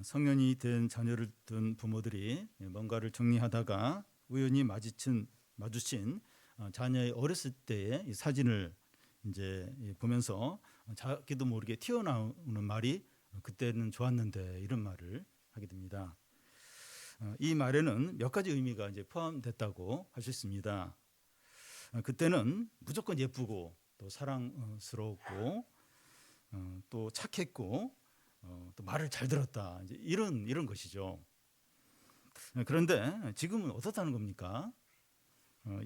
성년이 된 자녀를 둔 부모들이 뭔가를 정리하다가 우연히 마주친 자녀의 어렸을 때의 이 사진을 이제 보면서 자기도 모르게 튀어나오는 말이 그때는 좋았는데 이런 말을 하게 됩니다. 이 말에는 몇 가지 의미가 이제 포함됐다고 할 수 있습니다. 그때는 무조건 예쁘고 또 사랑스러웠고 또 착했고 또 말을 잘 들었다, 이제 이런 것이죠. 그런데 지금은 어떻다는 겁니까?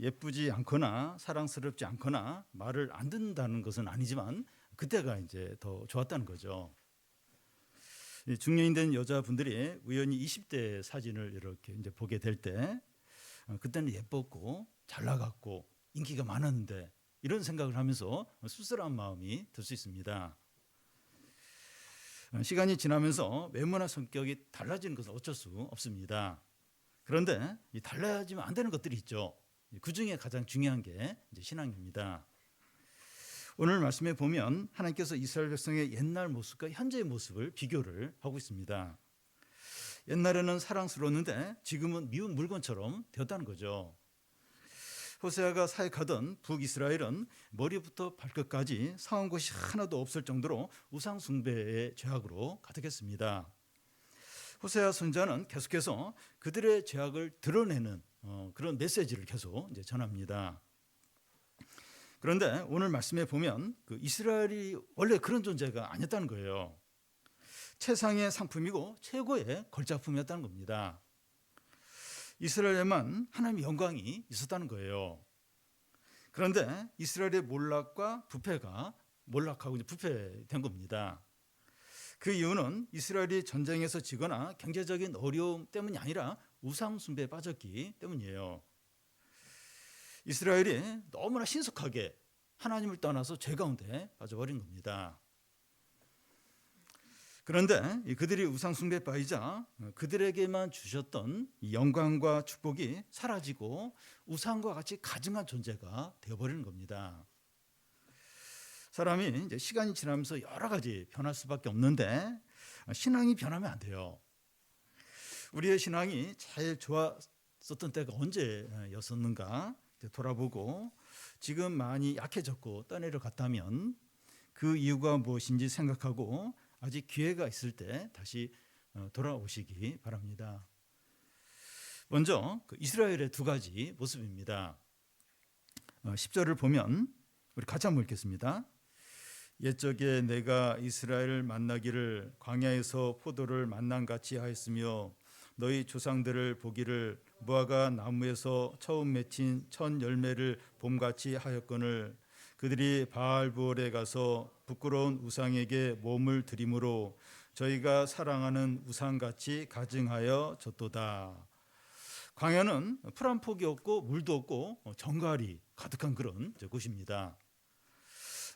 예쁘지 않거나 사랑스럽지 않거나 말을 안 듣는다는 것은 아니지만 그때가 이제 더 좋았다는 거죠. 중년이 된 여자분들이 우연히 20대 사진을 이렇게 이제 보게 될 때 그때는 예뻤고 잘 나갔고 인기가 많았는데 이런 생각을 하면서 씁쓸한 마음이 들 수 있습니다. 시간이 지나면서 외모나 성격이 달라지는 것은 어쩔 수 없습니다. 그런데 이 달라지면 안 되는 것들이 있죠. 그 중에 가장 중요한 게 이제 신앙입니다. 오늘 말씀에 보면 하나님께서 이스라엘 백성의 옛날 모습과 현재의 모습을 비교를 하고 있습니다. 옛날에는 사랑스러웠는데 지금은 미운 물건처럼 되었다는 거죠. 호세아가 사역하던 북이스라엘은 머리부터 발끝까지 사온 것이 하나도 없을 정도로 우상 숭배의 죄악으로 가득했습니다. 호세아 선지자는 계속해서 그들의 죄악을 드러내는 그런 메시지를 계속 이제 전합니다. 그런데 오늘 말씀에 보면 그 이스라엘이 원래 그런 존재가 아니었다는 거예요. 최상의 상품이고 최고의 걸작품이었다는 겁니다. 이스라엘에만 하나님의 영광이 있었다는 거예요. 그런데 이스라엘의 몰락하고 이제 부패된 겁니다. 그 이유는 이스라엘이 전쟁에서 지거나 경제적인 어려움 때문이 아니라 우상 숭배에 빠졌기 때문이에요. 이스라엘이 너무나 신속하게 하나님을 떠나서 죄 가운데 빠져버린 겁니다. 그런데 그들이 우상 숭배에 빠지자 그들에게만 주셨던 영광과 축복이 사라지고 우상과 같이 가증한 존재가 되어버리는 겁니다. 사람이 이제 시간이 지나면서 여러 가지 변할 수밖에 없는데 신앙이 변하면 안 돼요. 우리의 신앙이 제일 좋았었던 때가 언제였었는가 돌아보고 지금 많이 약해졌고 떠내려갔다면 그 이유가 무엇인지 생각하고 아직 기회가 있을 때 다시 돌아오시기 바랍니다. 먼저 이스라엘의 두 가지 모습입니다. 10절을 보면 우리 같이 한번 읽겠습니다. 옛적에 내가 이스라엘을 만나기를 광야에서 포도를 만난같이 하였으며 너희 조상들을 보기를 무화과 나무에서 처음 맺힌 첫 열매를 봄같이 하였거늘 그들이 바알부올에 가서 부끄러운 우상에게 몸을 드림으로 저희가 사랑하는 우상같이 가증하여 졌도다. 광야는 풀 한 폭이 없고 물도 없고 정갈이 가득한 그런 곳입니다.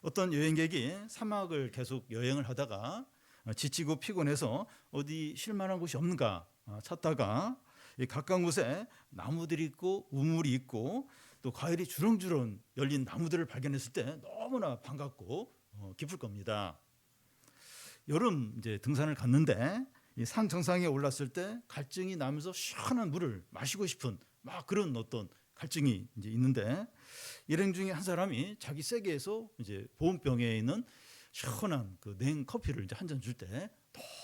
어떤 여행객이 사막을 계속 여행을 하다가 지치고 피곤해서 어디 쉴 만한 곳이 없는가 찾다가 가까운 곳에 나무들이 있고 우물이 있고 또 과일이 주렁주렁 열린 나무들을 발견했을 때 너무나 반갑고 기쁠 겁니다. 여름 이제 등산을 갔는데 이 산 정상에 올랐을 때 갈증이 나면서 시원한 물을 마시고 싶은 막 그런 어떤 갈증이 이제 있는데 일행 중에 한 사람이 자기 세계에서 이제 보온병에 있는 시원한 그 냉 커피를 이제 한 잔 줄 때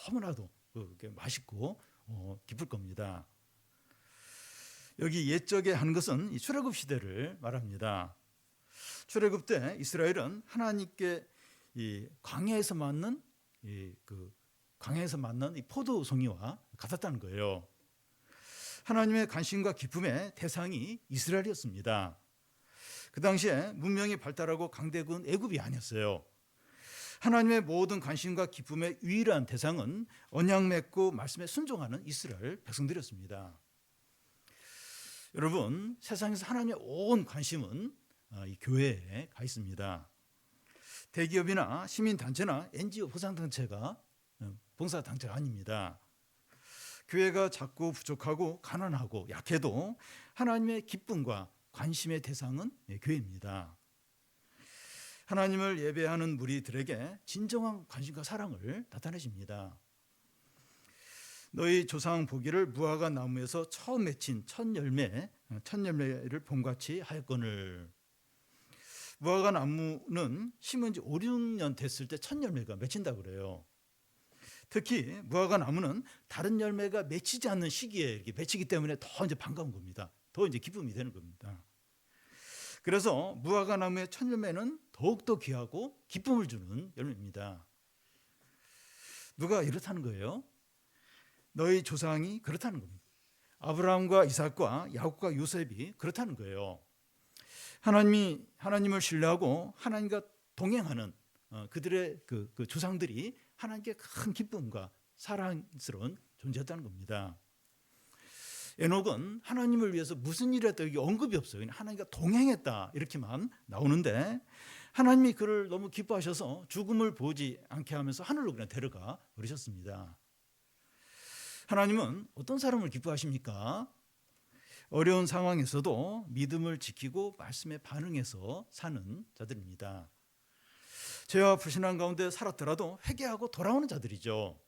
너무나도 맛있고 기쁠 겁니다. 여기 옛적에 하는 것은 이 출애굽 시대를 말합니다. 출애굽 때 이스라엘은 하나님께 이 광야에서 만난 이 포도송이와 같았다는 거예요. 하나님의 관심과 기쁨의 대상이 이스라엘이었습니다. 그 당시에 문명이 발달하고 강대군 애굽이 아니었어요. 하나님의 모든 관심과 기쁨의 유일한 대상은 언약 맺고 말씀에 순종하는 이스라엘 백성들이었습니다. 여러분, 세상에서 하나님의 온 관심은 이 교회에 가 있습니다. 대기업이나 시민단체나 NGO 봉사단체가 아닙니다. 교회가 작고 부족하고 가난하고 약해도 하나님의 기쁨과 관심의 대상은 교회입니다. 하나님을 예배하는 무리들에게 진정한 관심과 사랑을 나타내십니다. 너희 조상 보기를 무화과 나무에서 처음 맺힌 첫 열매를 봄같이 하였거늘. 무화과 나무는 심은 지 5, 6년 됐을 때 첫 열매가 맺힌다고 그래요. 특히 무화과 나무는 다른 열매가 맺히지 않는 시기에 이렇게 맺히기 때문에 더 이제 반가운 겁니다. 더 이제 기쁨이 되는 겁니다. 그래서 무화과 나무의 첫 열매는 더욱더 귀하고 기쁨을 주는 열매입니다. 누가 이렇다는 거예요? 너희 조상이 그렇다는 겁니다. 아브라함과 이삭과 야곱과 요셉이 그렇다는 거예요. 하나님을 신뢰하고 하나님과 동행하는 그들의 그 조상들이 하나님께 큰 기쁨과 사랑스러운 존재였다는 겁니다. 에녹은 하나님을 위해서 무슨 일을 했다, 여기 언급이 없어요. 그냥 하나님과 동행했다 이렇게만 나오는데, 하나님이 그를 너무 기뻐하셔서 죽음을 보지 않게 하면서 하늘로 그냥 데려가 버리셨습니다. 하나님은 어떤 사람을 기뻐하십니까? 어려운 상황에서도 믿음을 지키고 말씀에 반응해서 사는 자들입니다. 죄와 불신앙 가운데 살았더라도 회개하고 돌아오는 자들이죠.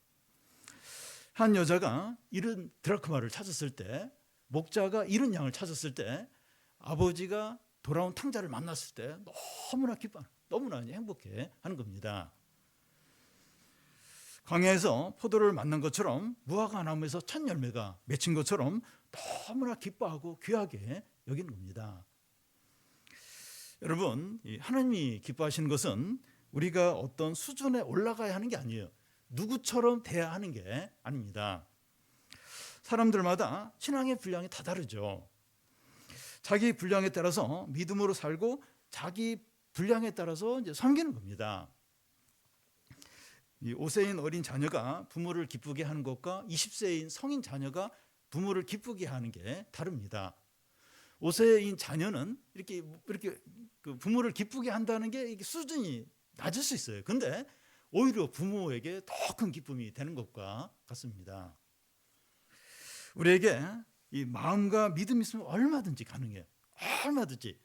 한 여자가 잃은 드라크마를 찾았을 때, 목자가 잃은 양을 찾았을 때, 아버지가 돌아온 탕자를 만났을 때 너무나 기뻐, 너무나 행복해 하는 겁니다. 광야에서 포도를 만난 것처럼, 무화과 나무에서 첫 열매가 맺힌 것처럼 너무나 기뻐하고 귀하게 여기는 겁니다. 여러분, 하나님이 기뻐하시는 것은 우리가 어떤 수준에 올라가야 하는 게 아니에요. 누구처럼 돼야 하는 게 아닙니다. 사람들마다 신앙의 분량이 다 다르죠. 자기 분량에 따라서 믿음으로 살고, 자기 분량에 따라서 이제 섬기는 겁니다. 이 5세인 어린 자녀가 부모를 기쁘게 하는 것과 20세인 성인 자녀가 부모를 기쁘게 하는 게 다릅니다. 5세인 자녀는 이렇게 그 부모를 기쁘게 한다는 게 수준이 낮을 수 있어요. 근데 오히려 부모에게 더 큰 기쁨이 되는 것과 같습니다. 우리에게 이 마음과 믿음이 있으면 얼마든지 가능해요. 얼마든지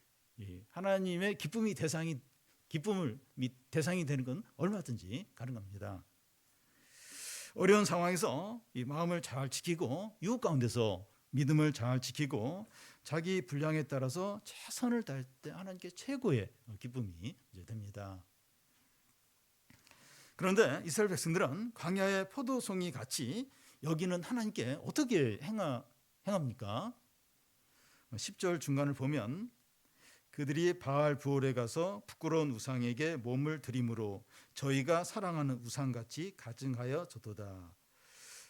하나님의 기쁨을 대상이 되는 건 얼마든지 가능합니다. 어려운 상황에서 이 마음을 잘 지키고, 유혹 가운데서 믿음을 잘 지키고, 자기 분량에 따라서 최선을 다할 때 하나님께 최고의 기쁨이 됩니다. 그런데 이스라엘 백성들은 광야의 포도송이 같이 여기는 하나님께 어떻게 행합니까? 10절 중간을 보면, 그들이 바알 부올에 가서 부끄러운 우상에게 몸을 드림으로 저희가 사랑하는 우상같이 가증하여 졌도다.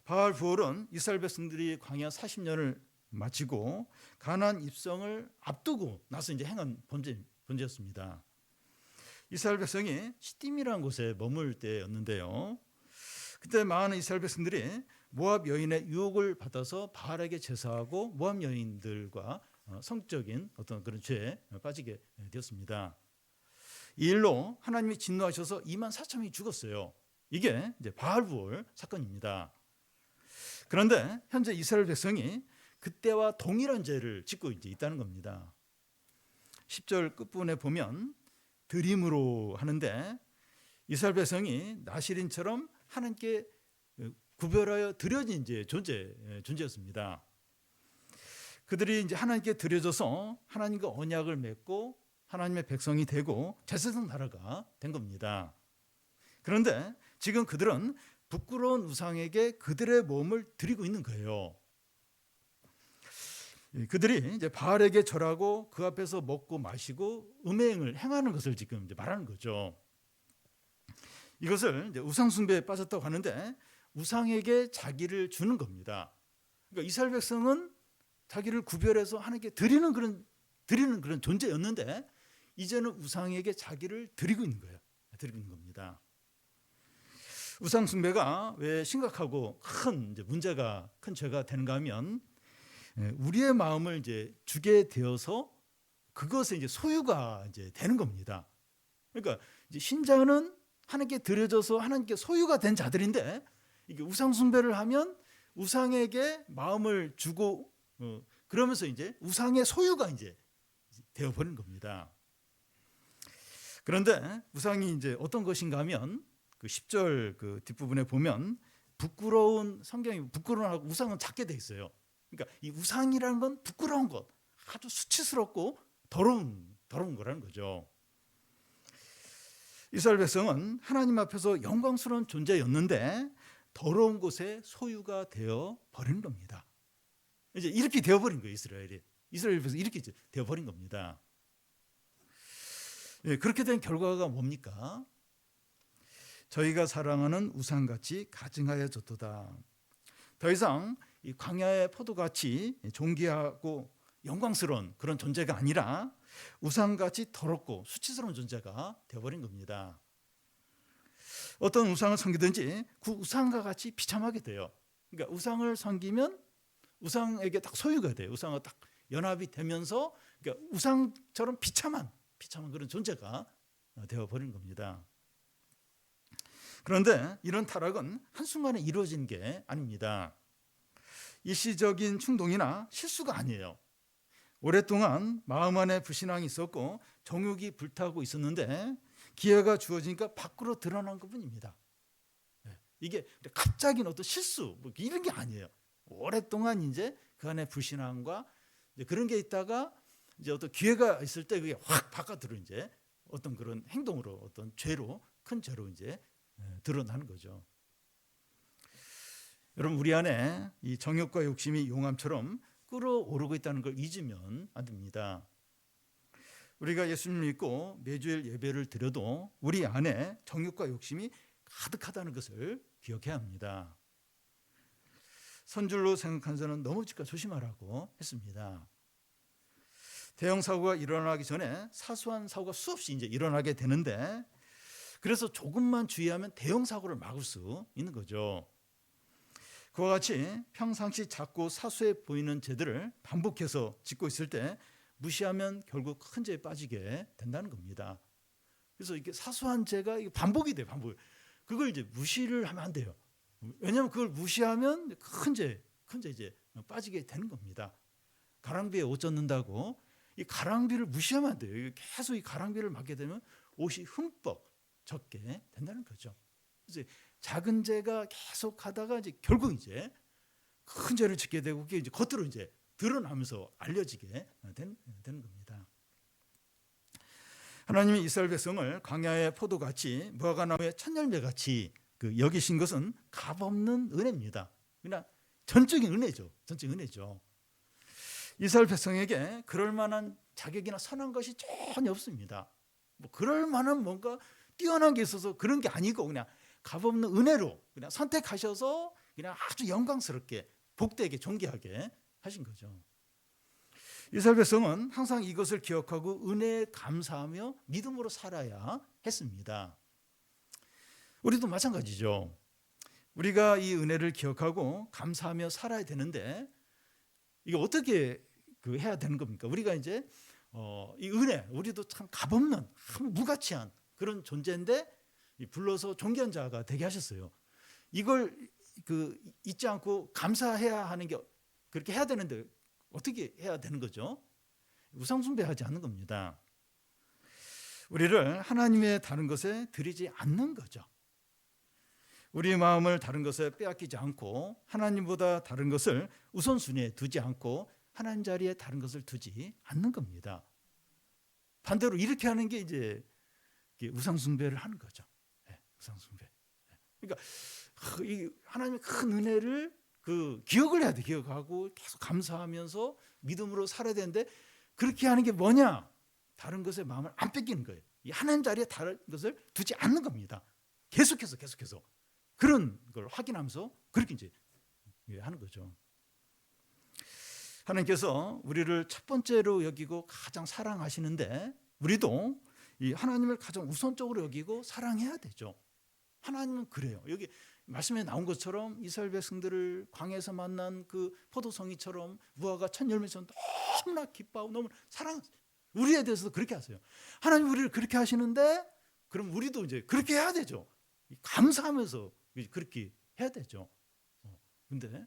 바알 부올은 이스라엘 백성들이 광야 40년을 마치고 가나안 입성을 앞두고 나서 이제 행한 번제였습니다. 이스라엘 백성이 시딤이라는 곳에 머물 때였는데요. 그때 많은 이스라엘 백성들이 모압 여인의 유혹을 받아서 바알에게 제사하고 모압 여인들과 성적인 어떤 그런 죄에 빠지게 되었습니다. 이 일로 하나님이 진노하셔서 2만 4천 명이 죽었어요. 이게 이제 바알부올 사건입니다. 그런데 현재 이스라엘 백성이 그때와 동일한 죄를 짓고 이제 있다는 겁니다. 10절 끝부분에 보면 드림으로 하는데, 이스라엘 백성이 나실인처럼 하나님께 구별하여 드려진 이제 존재였습니다. 그들이 이제 하나님께 드려져서 하나님과 언약을 맺고 하나님의 백성이 되고 제사장 나라가 된 겁니다. 그런데 지금 그들은 부끄러운 우상에게 그들의 몸을 드리고 있는 거예요. 그들이 이제 바알에게 절하고 그 앞에서 먹고 마시고 음행을 행하는 것을 지금 이제 말하는 거죠. 이것을 이제 우상 숭배에 빠졌다고 하는데, 우상에게 자기를 주는 겁니다. 그러니까 이스라엘 백성은 자기를 구별해서 하나님께 드리는 그런 존재였는데, 이제는 우상에게 자기를 드리고 있는 거예요. 드리고 있는 겁니다. 우상 숭배가 왜 심각하고 큰 문제가, 큰 죄가 되는가 하면, 우리의 마음을 이제 주게 되어서 그것의 이제 소유가 이제 되는 겁니다. 그러니까 이제 신자는 하나님께 드려져서 하나님께 소유가 된 자들인데, 이게 우상 숭배를 하면 우상에게 마음을 주고 그러면서 이제 우상의 소유가 이제 되어 버린 겁니다. 그런데 우상이 이제 어떤 것인가 하면 그 10절 그 뒷부분에 보면 부끄러운 성경이 부끄러워하고 우상은 작게 돼 있어요. 그러니까 이 우상이라는 건 부끄러운 것, 아주 수치스럽고 더러운 거라는 거죠. 이스라엘 백성은 하나님 앞에서 영광스러운 존재였는데 더러운 곳에 소유가 되어 버린 겁니다. 이제 이렇게 되어 버린 거예요. 이스라엘 백성 이렇게 되어 버린 겁니다. 예, 그렇게 된 결과가 뭡니까? 저희가 사랑하는 우상같이 가증하여졌도다. 더 이상 이 광야의 포도같이 존귀하고 영광스러운 그런 존재가 아니라 우상같이 더럽고 수치스러운 존재가 되어버린 겁니다. 어떤 우상을 섬기든지 그 우상과 같이 비참하게 돼요. 그러니까 우상을 섬기면 우상에게 딱 소유가 돼요. 우상과 딱 연합이 되면서 그러니까 우상처럼 비참한 그런 존재가 되어버린 겁니다. 그런데 이런 타락은 한순간에 이루어진 게 아닙니다. 일시적인 충동이나 실수가 아니에요. 오랫동안 마음 안에 불신앙이 있었고 정욕이 불타고 있었는데 기회가 주어지니까 밖으로 드러난 것뿐입니다. 이게 갑자기 어떤 실수 뭐 이런 게 아니에요. 오랫동안 이제 그 안에 불신앙과 그런 게 있다가 이제 어떤 기회가 있을 때 그게 확 바깥으로 이제 어떤 그런 행동으로 어떤 죄로 큰 죄로 이제 드러나는 거죠. 여러분 우리 안에 이 정욕과 욕심이 용암처럼 끓어오르고 있다는 걸 잊으면 안 됩니다. 우리가 예수님을 믿고 매주일 예배를 드려도 우리 안에 정욕과 욕심이 가득하다는 것을 기억해야 합니다. 선줄로 생각한 자는 넘어질까 조심하라고 했습니다. 대형 사고가 일어나기 전에 사소한 사고가 수없이 이제 일어나게 되는데 그래서 조금만 주의하면 대형 사고를 막을 수 있는 거죠. 그와 같이 평상시 작고 사소해 보이는 죄들을 반복해서 짓고 있을 때 무시하면 결국 큰 죄에 빠지게 된다는 겁니다. 그래서 이게 사소한 죄가 반복이 돼요. 그걸 이제 무시를 하면 안 돼요. 왜냐하면 그걸 무시하면 큰 죄 이제 빠지게 되는 겁니다. 가랑비에 옷 젖는다고 이 가랑비를 무시하면 안 돼요. 계속 이 가랑비를 맞게 되면 옷이 흠뻑 젖게 된다는 거죠. 그래서 작은 죄가 계속 하다가 이제 결국 이제 큰 죄를 짓게 되고 그게 이제 겉으로 이제 드러나면서 알려지게 되는 겁니다. 하나님이 이스라엘 백성을 광야의 포도같이 무화과나무의 첫 열매같이 여기신 것은 값없는 은혜입니다. 그냥 전적인 은혜죠. 이스라엘 백성에게 그럴 만한 자격이나 선한 것이 전혀 없습니다. 뭐 그럴 만한 뭔가 뛰어난 게 있어서 그런 게 아니고 그냥 값없는 은혜로 그냥 선택하셔서 그냥 아주 영광스럽게 복되게 존귀하게 하신 거죠. 이스라엘 백성은 항상 이것을 기억하고 은혜에 감사하며 믿음으로 살아야 했습니다. 우리도 마찬가지죠. 우리가 이 은혜를 기억하고 감사하며 살아야 되는데 이게 어떻게 해야 되는 겁니까? 우리가 이제 이 은혜, 우리도 참 값없는 무가치한 그런 존재인데 불러서 존귀한 자가 되게 하셨어요. 이걸 잊지 않고 감사해야 하는 게 그렇게 해야 되는데 어떻게 해야 되는 거죠? 우상 숭배하지 않는 겁니다. 우리를 하나님의 다른 것에 드리지 않는 거죠. 우리의 마음을 다른 것에 빼앗기지 않고 하나님보다 다른 것을 우선순위에 두지 않고 하나님 자리에 다른 것을 두지 않는 겁니다. 반대로 이렇게 하는 게 이제 우상 숭배를 하는 거죠. 우상 숭배. 그러니까 이 하나님의 큰 은혜를 기억을 해야 돼. 기억하고 계속 감사하면서 믿음으로 살아야 되는데 그렇게 하는 게 뭐냐? 다른 것에 마음을 안 뺏기는 거예요. 이 하나님 자리에 다른 것을 두지 않는 겁니다. 계속해서 그런 걸 확인하면서 그렇게 이제 하는 거죠. 하나님께서 우리를 첫 번째로 여기고 가장 사랑하시는데 우리도 이 하나님을 가장 우선적으로 여기고 사랑해야 되죠. 하나님은 그래요. 여기 말씀에 나온 것처럼 이스라엘 백성들을 광야에서 만난 그 포도송이처럼 무화과 첫 열매처럼 너무나 기뻐하고 너무 사랑하세요. 우리에 대해서도 그렇게 하세요. 하나님 우리를 그렇게 하시는데 그럼 우리도 이제 그렇게 해야 되죠. 감사하면서 그렇게 해야 되죠. 근데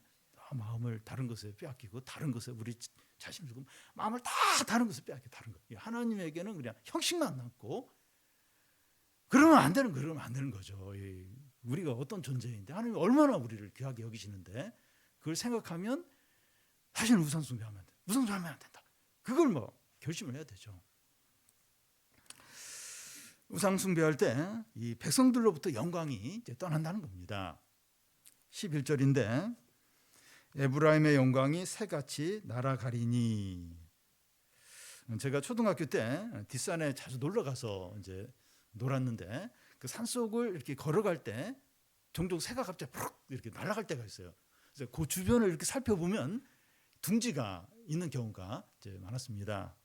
마음을 다른 것에 빼앗기고 다른 것에 우리 자신을 두고 마음을 다 다른 것에 빼앗겨 다른 것. 하나님에게는 그냥 형식만 남고 그러면 안 되는 거죠. 우리가 어떤 존재인데 하나님이 얼마나 우리를 귀하게 여기시는데 그걸 생각하면 다시는 우상 숭배하면 안 된다. 우상 숭배하면 안 된다. 그걸 뭐 결심을 해야 되죠. 우상 숭배할 때 이 백성들로부터 영광이 이제 떠난다는 겁니다. 11절인데 에브라임의 영광이 새같이 날아가리니. 제가 초등학교 때 뒷산에 자주 놀러 가서 이제 놀았는데 그 산속을 이렇게 걸어갈 때 종종 새가 갑자기 푸르륵 이렇게 날아갈 때가 있어요. 그래서 그 주변을 이렇게 살펴보면 둥지가 있는 경우가 이제 많았습니다.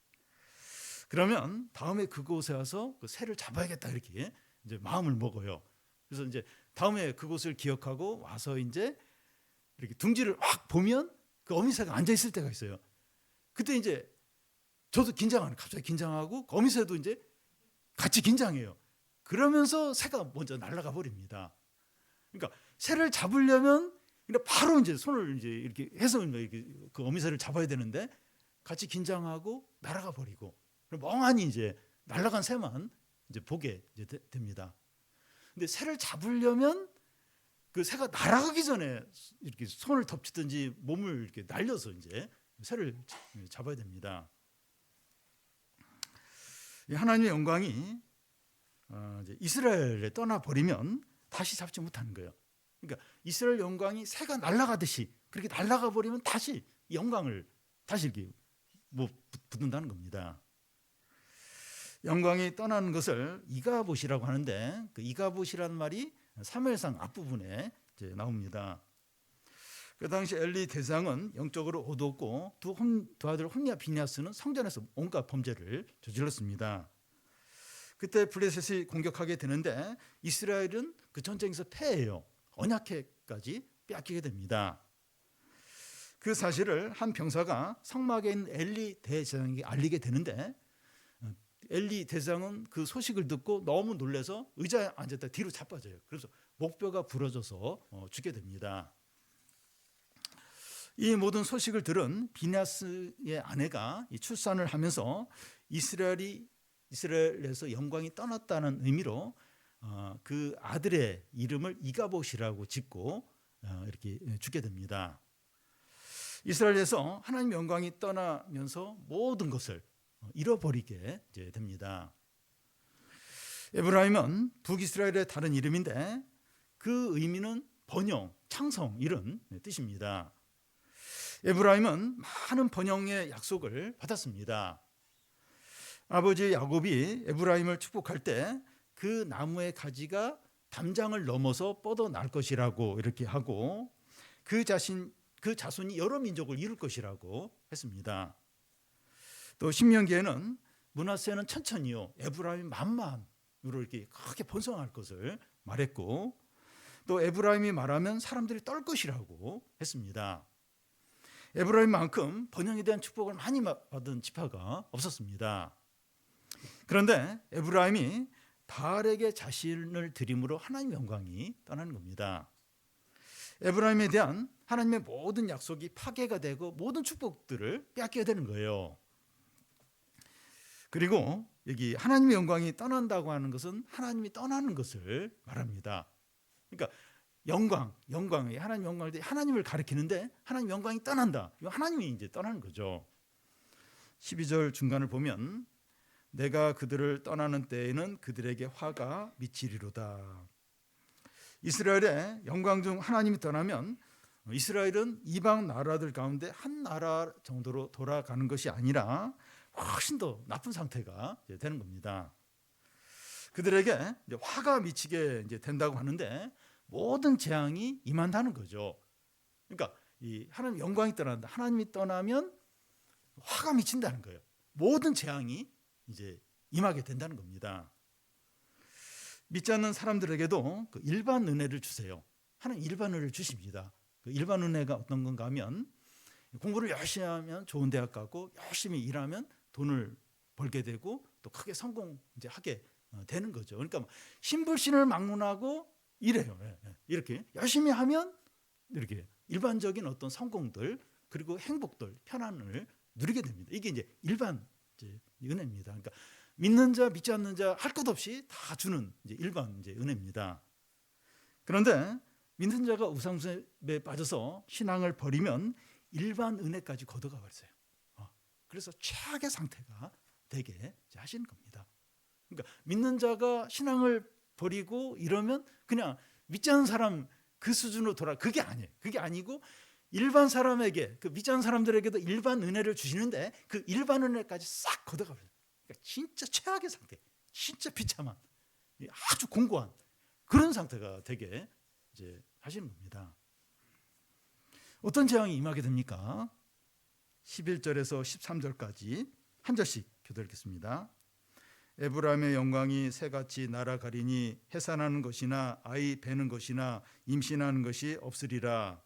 그러면 다음에 그곳에 와서 그 새를 잡아야겠다 이렇게 이제 마음을 먹어요. 그래서 이제 다음에 그곳을 기억하고 와서 이제 이렇게 둥지를 확 보면 그 어미새가 앉아 있을 때가 있어요. 그때 이제 저도 긴장하는, 갑자기 긴장하고 그 어미새도 이제 같이 긴장해요. 그러면서 새가 먼저 날아가 버립니다. 그러니까 새를 잡으려면 바로 이제 손을 이제 이렇게 해서 이렇게 그 어미새를 잡아야 되는데 같이 긴장하고 날아가 버리고 멍하니 이제 날아간 새만 이제 보게 이제 됩니다. 근데 새를 잡으려면 그 새가 날아가기 전에 이렇게 손을 덮치든지 몸을 이렇게 날려서 이제 새를 잡아야 됩니다. 하나님의 영광이 이제 이스라엘에 떠나 버리면 다시 잡지 못하는 거예요. 그러니까 이스라엘 영광이 새가 날아가듯이 그렇게 날아가 버리면 다시 영광을 다시 이렇게 못 붙는다는 겁니다. 영광이 떠나는 것을 이가봇이라고 하는데 그 이가봇이라는 말이 사무엘상 앞부분에 이제 나옵니다. 그 당시 엘리 대장은 영적으로 어두웠고 두 아들 홈리와 비냐스는 성전에서 온갖 범죄를 저질렀습니다. 그때 블레셋이 공격하게 되는데 이스라엘은 그 전쟁에서 패해요. 언약궤까지 빼앗기게 됩니다. 그 사실을 한 병사가 성막에 있는 엘리 대장에게 알리게 되는데 엘리 대장은 그 소식을 듣고 너무 놀라서 의자에 앉았다 뒤로 자빠져요. 그래서 목뼈가 부러져서 죽게 됩니다. 이 모든 소식을 들은 비냐스의 아내가 출산을 하면서 이스라엘에서 영광이 떠났다는 의미로 그 아들의 이름을 이가봇이라고 짓고 이렇게 죽게 됩니다. 이스라엘에서 하나님 영광이 떠나면서 모든 것을 잃어버리게 됩니다. 에브라임은 북이스라엘의 다른 이름인데 그 의미는 번영, 창성 이런 뜻입니다. 에브라임은 많은 번영의 약속을 받았습니다. 아버지 야곱이 에브라임을 축복할 때 그 나무의 가지가 담장을 넘어서 뻗어날 것이라고 이렇게 하고 그 자손이 여러 민족을 이룰 것이라고 했습니다. 또 신명기에는 므낫세는 천천히요 에브라임 만만으로 이렇게 크게 번성할 것을 말했고 또 에브라임이 말하면 사람들이 떨 것이라고 했습니다. 에브라임만큼 번영에 대한 축복을 많이 받은 지파가 없었습니다. 그런데 에브라임이 바알에게 자신을 드림으로 하나님의 영광이 떠나는 겁니다. 에브라임에 대한 하나님의 모든 약속이 파괴가 되고 모든 축복들을 빼앗게 되는 거예요. 그리고 여기 하나님의 영광이 떠난다고 하는 것은 하나님이 떠나는 것을 말합니다. 그러니까 영광이 하나님 영광을 하나님을 가리키는데 하나님 영광이 떠난다. 이거 하나님이 이제 떠나는 거죠. 12절 중간을 보면 내가 그들을 떠나는 때에는 그들에게 화가 미치리로다. 이스라엘의 영광 중 하나님이 떠나면 이스라엘은 이방 나라들 가운데 한 나라 정도로 돌아가는 것이 아니라 훨씬 더 나쁜 상태가 되는 겁니다. 그들에게 이제 화가 미치게 이제 된다고 하는데 모든 재앙이 임한다는 거죠. 그러니까 이 하나님 영광이 떠난다. 하나님이 떠나면 화가 미친다는 거예요. 모든 재앙이 이제 임하게 된다는 겁니다. 믿지 않는 사람들에게도 그 일반 은혜를 주세요. 하나님 일반 은혜를 주십니다. 그 일반 은혜가 어떤 건가 하면 공부를 열심히 하면 좋은 대학 가고 열심히 일하면 돈을 벌게 되고 또 크게 성공 이제 하게 되는 거죠. 그러니까 신불신을 막론하고 이래요. 이렇게 열심히 하면 이렇게 일반적인 어떤 성공들 그리고 행복들 편안을 누리게 됩니다. 이게 이제 일반 이제 은혜입니다. 그러니까 믿는 자 믿지 않는 자 할 것 없이 다 주는 이제 일반 이제 은혜입니다. 그런데 믿는 자가 우상숭배에 빠져서 신앙을 버리면 일반 은혜까지 거둬가 버렸어요. 그래서 최악의 상태가 되게 하시는 겁니다. 그러니까 믿는 자가 신앙을 버리고 이러면 그냥 믿지 않는 사람 그 수준으로 그게 아니에요. 그게 아니고 일반 사람에게, 그 믿지 않는 사람들에게도 일반 은혜를 주시는데 그 일반 은혜까지 싹 걷어가 버려요. 그러니까 진짜 최악의 상태, 진짜 비참한, 아주 공고한 그런 상태가 되게 이제 하시는 겁니다. 어떤 재앙이 임하게 됩니까? 11절에서 13절까지 한 절씩 교도하겠습니다. 에브라임의 영광이 새같이 날아가리니 해산하는 것이나 아이 베는 것이나 임신하는 것이 없으리라.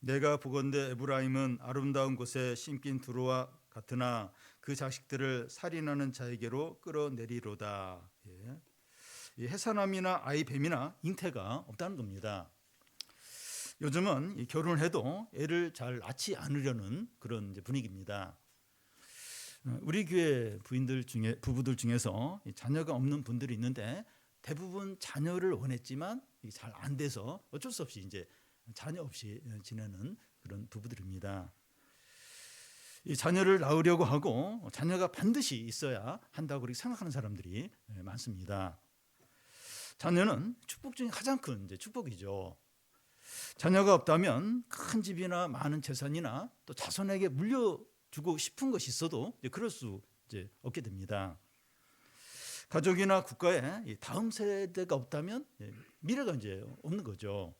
내가 보건대 에브라임은 아름다운 곳에 심긴 두루와 같으나 그 자식들을 살인하는 자에게로 끌어내리로다. 해산함이나 아이뱀이나 잉태가 없다는 겁니다. 요즘은 결혼해도 애를 잘 낳지 않으려는 그런 분위기입니다. 우리 교회 부부들 중에서 자녀가 없는 분들이 있는데 대부분 자녀를 원했지만 잘 안 돼서 어쩔 수 없이 이제 자녀 없이 지내는 그런 부부들입니다. 이 자녀를 낳으려고 하고 자녀가 반드시 있어야 한다고 그렇게 생각하는 사람들이 많습니다. 자녀는 축복 중에 가장 큰 축복이죠. 자녀가 없다면 큰 집이나 많은 재산이나 또 자손에게 물려주고 싶은 것이 있어도 그럴 수 없게 됩니다. 가족이나 국가에 다음 세대가 없다면 미래가 없는 거죠.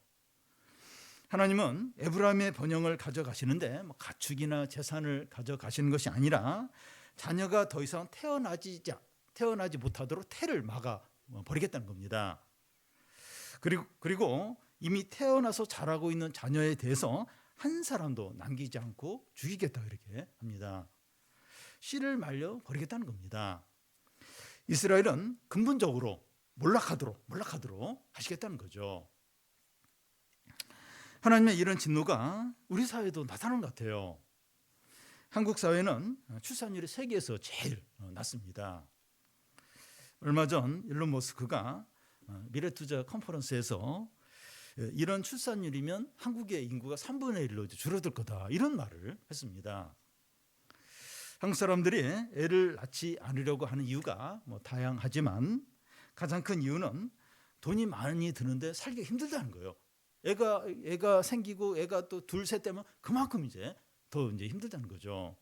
하나님은 에브라임의 번영을 가져가시는데 가축이나 재산을 가져가시는 것이 아니라 자녀가 더 이상 태어나지 못하도록 태를 막아 버리겠다는 겁니다. 그리고 이미 태어나서 자라고 있는 자녀에 대해서 한 사람도 남기지 않고 죽이겠다 이렇게 합니다. 씨를 말려 버리겠다는 겁니다. 이스라엘은 근본적으로 몰락하도록 하시겠다는 거죠. 하나님의 이런 진노가 우리 사회도 나타나는 것 같아요. 한국 사회는 출산율이 세계에서 제일 낮습니다. 얼마 전 일론 머스크가 미래투자 컨퍼런스에서 이런 출산율이면 한국의 인구가 3분의 1로 줄어들 거다 이런 말을 했습니다. 한국 사람들이 애를 낳지 않으려고 하는 이유가 다양하지만 가장 큰 이유는 돈이 많이 드는데 살기가 힘들다는 거예요. 애가 생기고 애가 또 둘, 셋 되면 그만큼 더 힘들다는 거죠.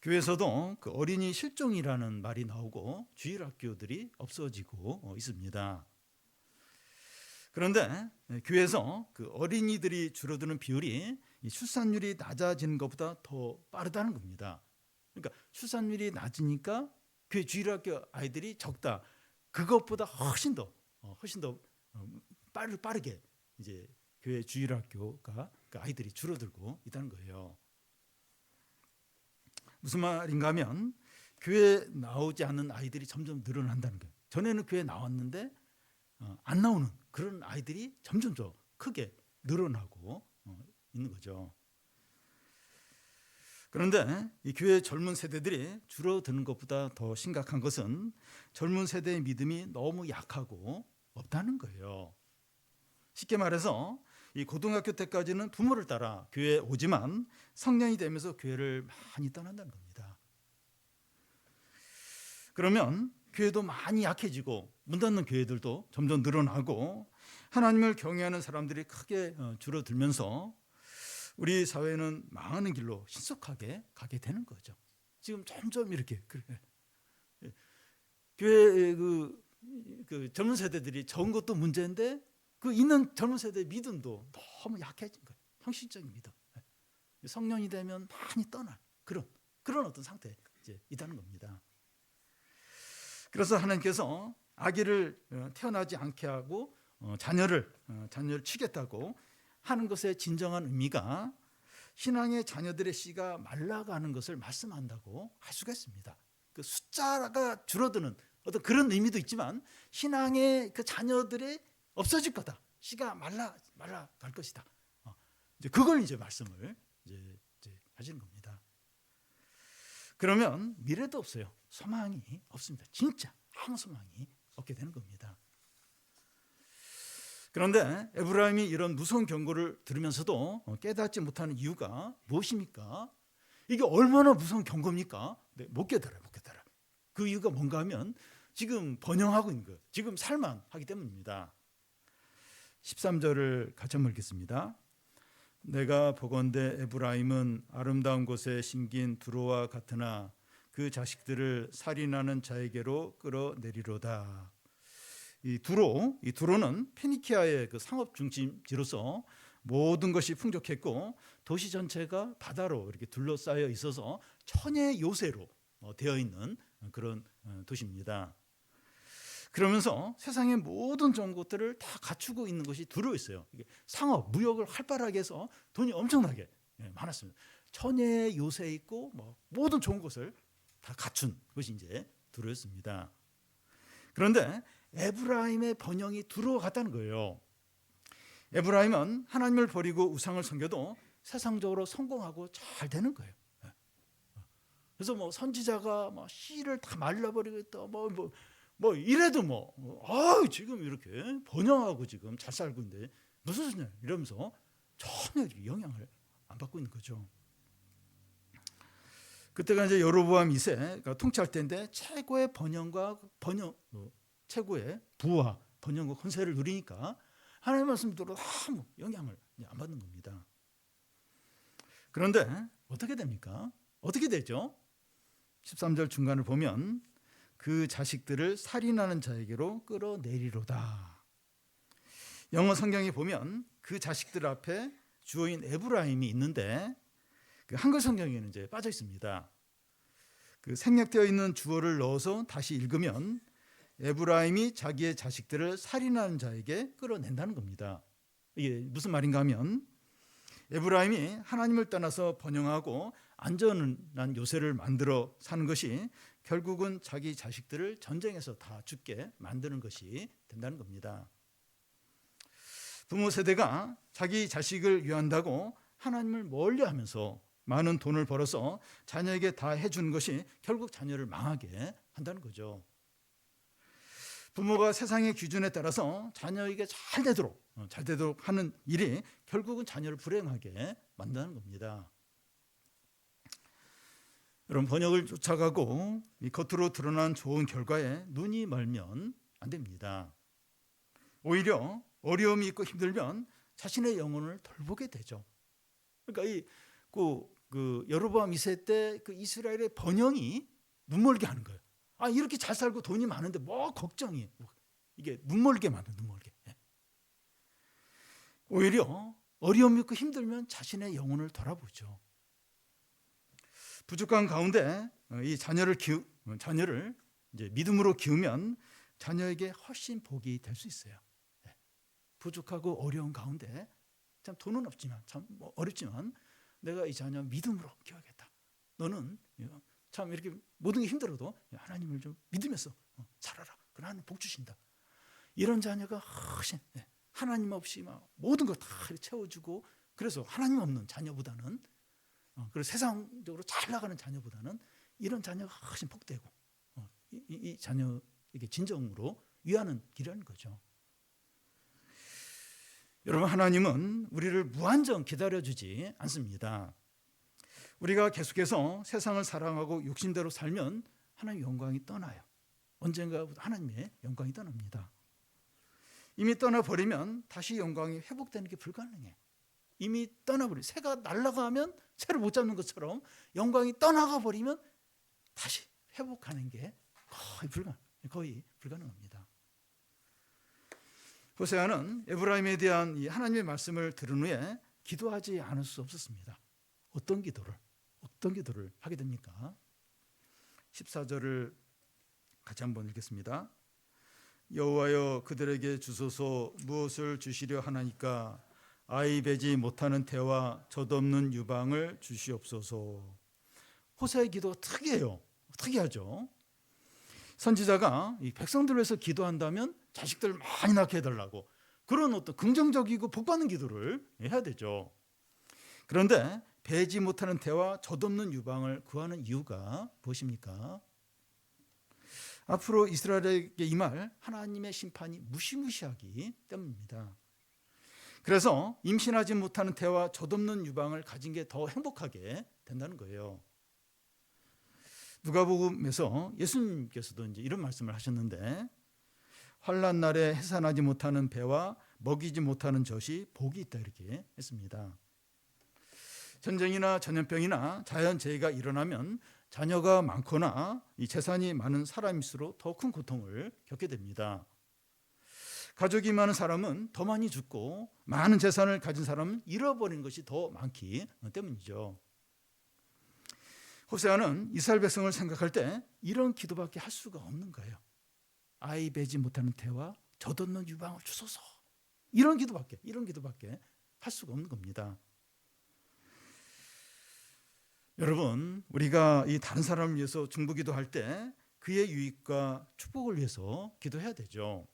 교회에서도 그 어린이 실종이라는 말이 나오고 주일학교들이 없어지고 있습니다. 그런데 교회에서 그 어린이들이 줄어드는 비율이 출산율이 낮아지는 것보다 더 빠르다는 겁니다. 그러니까 출산율이 낮으니까 교회 주일학교 아이들이 적다. 그것보다 훨씬 더 빠르게 교회 주일학교가 그 아이들이 줄어들고 있다는 거예요. 무슨 말인가 하면 교회에 나오지 않는 아이들이 점점 늘어난다는 거예요. 전에는 교회에 나왔는데 안 나오는 그런 아이들이 점점 더 크게 늘어나고 있는 거죠. 그런데 이 교회 젊은 세대들이 줄어드는 것보다 더 심각한 것은 젊은 세대의 믿음이 너무 약하고 없다는 거예요. 쉽게 말해서 이 고등학교 때까지는 부모를 따라 교회에 오지만 성년이 되면서 교회를 많이 떠난다는 겁니다. 그러면 교회도 많이 약해지고 문 닫는 교회들도 점점 늘어나고 하나님을 경외하는 사람들이 크게 줄어들면서 우리 사회는 망하는 길로 신속하게 가게 되는 거죠. 지금 점점 이렇게 교회 그 젊은 세대들이 적은 것도 문제인데 그 있는 젊은 세대의 믿음도 너무 약해진 거예요. 형식적인 믿음. 성년이 되면 많이 떠날 그런 어떤 상태에 있다는 겁니다. 그래서 하나님께서 아기를 태어나지 않게 하고 자녀를 치겠다고 하는 것의 진정한 의미가 신앙의 자녀들의 씨가 말라가는 것을 말씀한다고 할 수가 있습니다. 그 숫자가 줄어드는 어떤 그런 의미도 있지만 신앙의 그 자녀들이 없어질 거다. 씨가 말라 갈 것이다. 이제 그걸 이제 말씀을 이제 하시는 겁니다. 그러면 미래도 없어요. 소망이 없습니다. 진짜 아무 소망이 없게 되는 겁니다. 그런데 에브라임이 이런 무서운 경고를 들으면서도 깨닫지 못하는 이유가 무엇입니까? 이게 얼마나 무서운 경고입니까? 네, 못 깨달아요. 그 이유가 뭔가 하면 지금 번영하고 있는 거예요. 지금 살만하기 때문입니다. 13절을 같이 한번 읽겠습니다. 내가 보건대 에브라임은 아름다운 곳에 심긴 두로와 같으나 그 자식들을 살인하는 자에게로 끌어내리로다. 이 두로는 페니키아의 그 상업 중심지로서 모든 것이 풍족했고 도시 전체가 바다로 이렇게 둘러싸여 있어서 천의 요새로 되어 있는 그런 도시입니다. 그러면서 세상의 모든 좋은 것들을 다 갖추고 있는 것이 두로였어요. 상업, 무역을 활발하게 해서 돈이 엄청나게 많았습니다. 천의 요새에 있고 모든 좋은 것을 다 갖춘 것이 이제 두로였습니다. 그런데 에브라임의 번영이 두로와 같다는 거예요. 에브라임은 하나님을 버리고 우상을 섬겨도 세상적으로 성공하고 잘 되는 거예요. 그래서 선지자가 씨를 다 말라버리고 있다. 이래도 지금 이렇게 번영하고 지금 잘 살고 있는데 무슨 소리냐 이러면서 전혀 영향을 안 받고 있는 거죠. 그때가 이제 여로보암 2세가 통치할 때인데 최고의 최고의 부와 번영과 권세를 누리니까 하나님의 말씀대로 아무 영향을 안 받는 겁니다. 그런데 어떻게 됩니까? 어떻게 되죠? 13절 중간을 보면 그 자식들을 살인하는 자에게로 끌어내리로다. 영어 성경에 보면 그 자식들 앞에 주어인 에브라임이 있는데 그 한글 성경에는 이제 빠져 있습니다. 그 생략되어 있는 주어를 넣어서 다시 읽으면 에브라임이 자기의 자식들을 살인하는 자에게 끌어낸다는 겁니다. 이게 무슨 말인가 하면 에브라임이 하나님을 떠나서 번영하고 안전한 요새를 만들어 사는 것이 결국은 자기 자식들을 전쟁에서 다 죽게 만드는 것이 된다는 겁니다. 부모 세대가 자기 자식을 위한다고 하나님을 멀리하면서 많은 돈을 벌어서 자녀에게 다 해주는 것이 결국 자녀를 망하게 한다는 거죠. 부모가 세상의 기준에 따라서 자녀에게 잘 되도록 하는 일이 결국은 자녀를 불행하게 만드는 겁니다. 여러분, 번역을 쫓아가고 이 겉으로 드러난 좋은 결과에 눈이 멀면 안 됩니다. 오히려 어려움이 있고 힘들면 자신의 영혼을 돌보게 되죠. 그러니까 여로보암 2세 때 그 이스라엘의 번영이 눈멀게 하는 거예요. 이렇게 잘 살고 돈이 많은데 걱정이 이게 눈멀게 만든 눈멀게. 오히려 어려움이 있고 힘들면 자신의 영혼을 돌아보죠. 부족한 가운데 이 자녀를 이제 믿음으로 키우면 자녀에게 훨씬 복이 될 수 있어요. 부족하고 어려운 가운데 참 돈은 없지만 참 어렵지만 내가 이 자녀 믿음으로 키워야겠다. 너는 참 이렇게 모든 게 힘들어도 하나님을 좀 믿으면서 살아라. 그럼 하나님 복 주신다. 이런 자녀가 훨씬 하나님 없이 모든 거 다 채워주고 그래서 하나님 없는 자녀보다는 그리고 세상적으로 잘 나가는 자녀보다는 이런 자녀가 훨씬 복되고 이 자녀에게 진정으로 위하는 길이라는 거죠. 여러분, 하나님은 우리를 무한정 기다려주지 않습니다. 우리가 계속해서 세상을 사랑하고 욕심대로 살면 하나님의 영광이 떠나요. 언젠가 하나님의 영광이 떠납니다. 이미 떠나버리면 다시 영광이 회복되는 게 불가능해. 이미 떠나버려. 새가 날아가면 새를 못 잡는 것처럼 영광이 떠나가 버리면 다시 회복하는 게 거의 불가능합니다. 호세아는 에브라임에 대한 이 하나님의 말씀을 들은 후에 기도하지 않을 수 없었습니다. 어떤 기도를 하게 됩니까? 14절을 같이 한번 읽겠습니다. 여호와여, 그들에게 주소서. 무엇을 주시려 하나니까? 아이 배지 못하는 태와 젖없는 유방을 주시옵소서. 호세아의 기도가 특이하죠. 선지자가 이 백성들을 위해서 기도한다면 자식들을 많이 낳게 해달라고, 그런 어떤 긍정적이고 복받는 기도를 해야 되죠. 그런데 배지 못하는 태와 젖없는 유방을 구하는 이유가 무엇입니까? 앞으로 이스라엘에게 임할 하나님의 심판이 무시무시하기 때문입니다. 그래서 임신하지 못하는 태와 젖없는 유방을 가진 게 더 행복하게 된다는 거예요. 누가복음에서 예수님께서도 이제 이런 말씀을 하셨는데, 환난 날에 해산하지 못하는 배와 먹이지 못하는 젖이 복이 있다, 이렇게 했습니다. 전쟁이나 전염병이나 자연재해가 일어나면 자녀가 많거나 이 재산이 많은 사람일수록 더 큰 고통을 겪게 됩니다. 가족이 많은 사람은 더 많이 죽고, 많은 재산을 가진 사람은 잃어버린 것이 더 많기 때문이죠. 호세아는 이스라엘 백성을 생각할 때 이런 기도밖에 할 수가 없는 거예요. 아이 배지 못하는 태와 젖없는 유방을 주소서. 이런 기도밖에 할 수가 없는 겁니다. 여러분, 우리가 이 다른 사람을 위해서 중보기도할 때 그의 유익과 축복을 위해서 기도해야 되죠.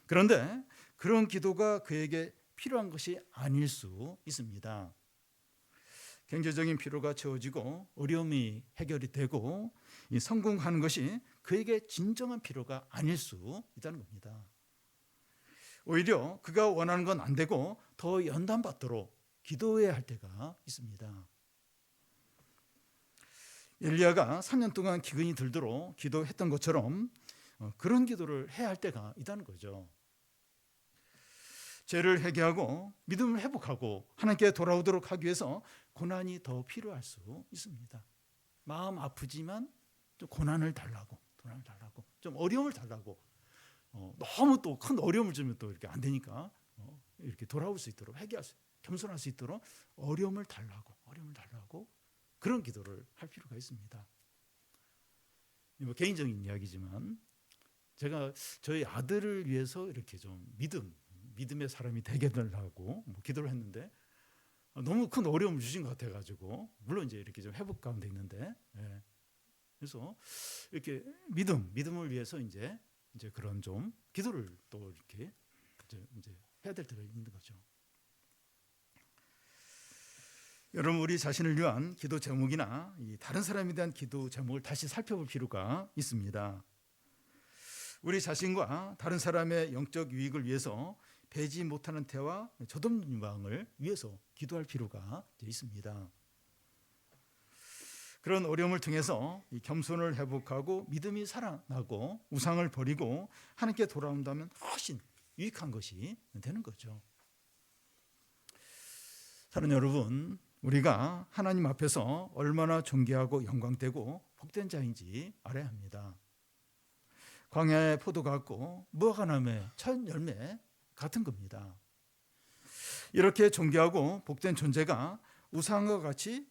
그런데 그런 기도가 그에게 필요한 것이 아닐 수 있습니다. 경제적인 필요가 채워지고 어려움이 해결이 되고 성공하는 것이 그에게 진정한 필요가 아닐 수 있다는 겁니다. 오히려 그가 원하는 건 안 되고 더 연단받도록 기도해야 할 때가 있습니다. 엘리야가 3년 동안 기근이 들도록 기도했던 것처럼 그런 기도를 해야 할 때가 있다는 거죠. 죄를 회개하고 믿음을 회복하고 하나님께 돌아오도록 하기 위해서 고난이 더 필요할 수 있습니다. 마음 아프지만 좀 고난을 달라고, 좀 어려움을 달라고. 너무 또 큰 어려움을 주면 또 이렇게 안 되니까 이렇게 돌아올 수 있도록, 회개할 수, 겸손할 수 있도록 어려움을 달라고 그런 기도를 할 필요가 있습니다. 뭐 개인적인 이야기지만 제가 저희 아들을 위해서 이렇게 좀 믿음의 사람이 되게 달라고 기도를 했는데 너무 큰 어려움을 주신 것 같아가지고, 물론 이제 이렇게 좀 회복 가운데 있는데, 그래서 이렇게 믿음을 위해서 이제 그런 좀 기도를 또 이렇게 이제 해야 될 때가 있는 거죠. 여러분, 우리 자신을 위한 기도 제목이나 다른 사람에 대한 기도 제목을 다시 살펴볼 필요가 있습니다. 우리 자신과 다른 사람의 영적 유익을 위해서 배지 못하는 태와 젖없는 유방을 위해서 기도할 필요가 있습니다. 그런 어려움을 통해서 이 겸손을 회복하고 믿음이 살아나고 우상을 버리고 하나님께 돌아온다면 훨씬 유익한 것이 되는 거죠. 사랑하는 여러분, 우리가 하나님 앞에서 얼마나 존귀하고 영광되고 복된 자인지 알아야 합니다. 광야의 포도 같고 무화과나무의 첫 열매 같은 겁니다. 이렇게 존귀하고 복된 존재가 우상과 같이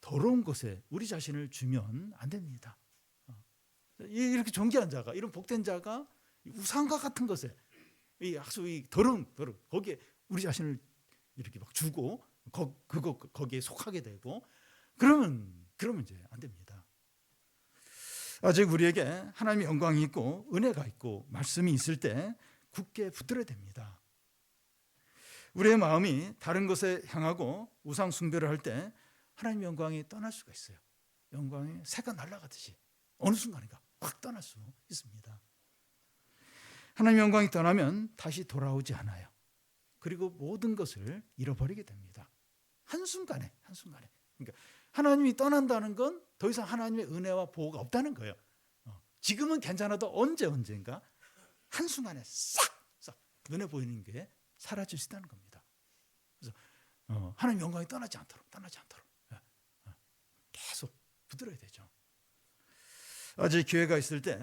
더러운 것에 우리 자신을 주면 안 됩니다. 이렇게 존귀한 자가, 이런 복된 자가 우상과 같은 것에, 이 더러운 거기에 우리 자신을 이렇게 막 주고 거기에 속하게 되고 그러면 이제 안 됩니다. 아직 우리에게 하나님의 영광이 있고 은혜가 있고 말씀이 있을 때 굳게 붙들어야 됩니다. 우리의 마음이 다른 것에 향하고 우상 숭배를 할 때 하나님의 영광이 떠날 수가 있어요. 영광이 새가 날아가듯이 어느 순간인가 확 떠날 수 있습니다. 하나님의 영광이 떠나면 다시 돌아오지 않아요. 그리고 모든 것을 잃어버리게 됩니다. 한순간에. 그러니까 하나님이 떠난다는 건 더 이상 하나님의 은혜와 보호가 없다는 거예요. 지금은 괜찮아도 언젠가 한순간에 싹 눈에 보이는 게 사라질 수 있다는 겁니다. 그래서 하나님 영광이 떠나지 않도록 계속 붙들어야 되죠. 아직 기회가 있을 때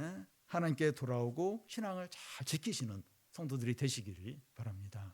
하나님께 돌아오고 신앙을 잘 지키시는 성도들이 되시기를 바랍니다.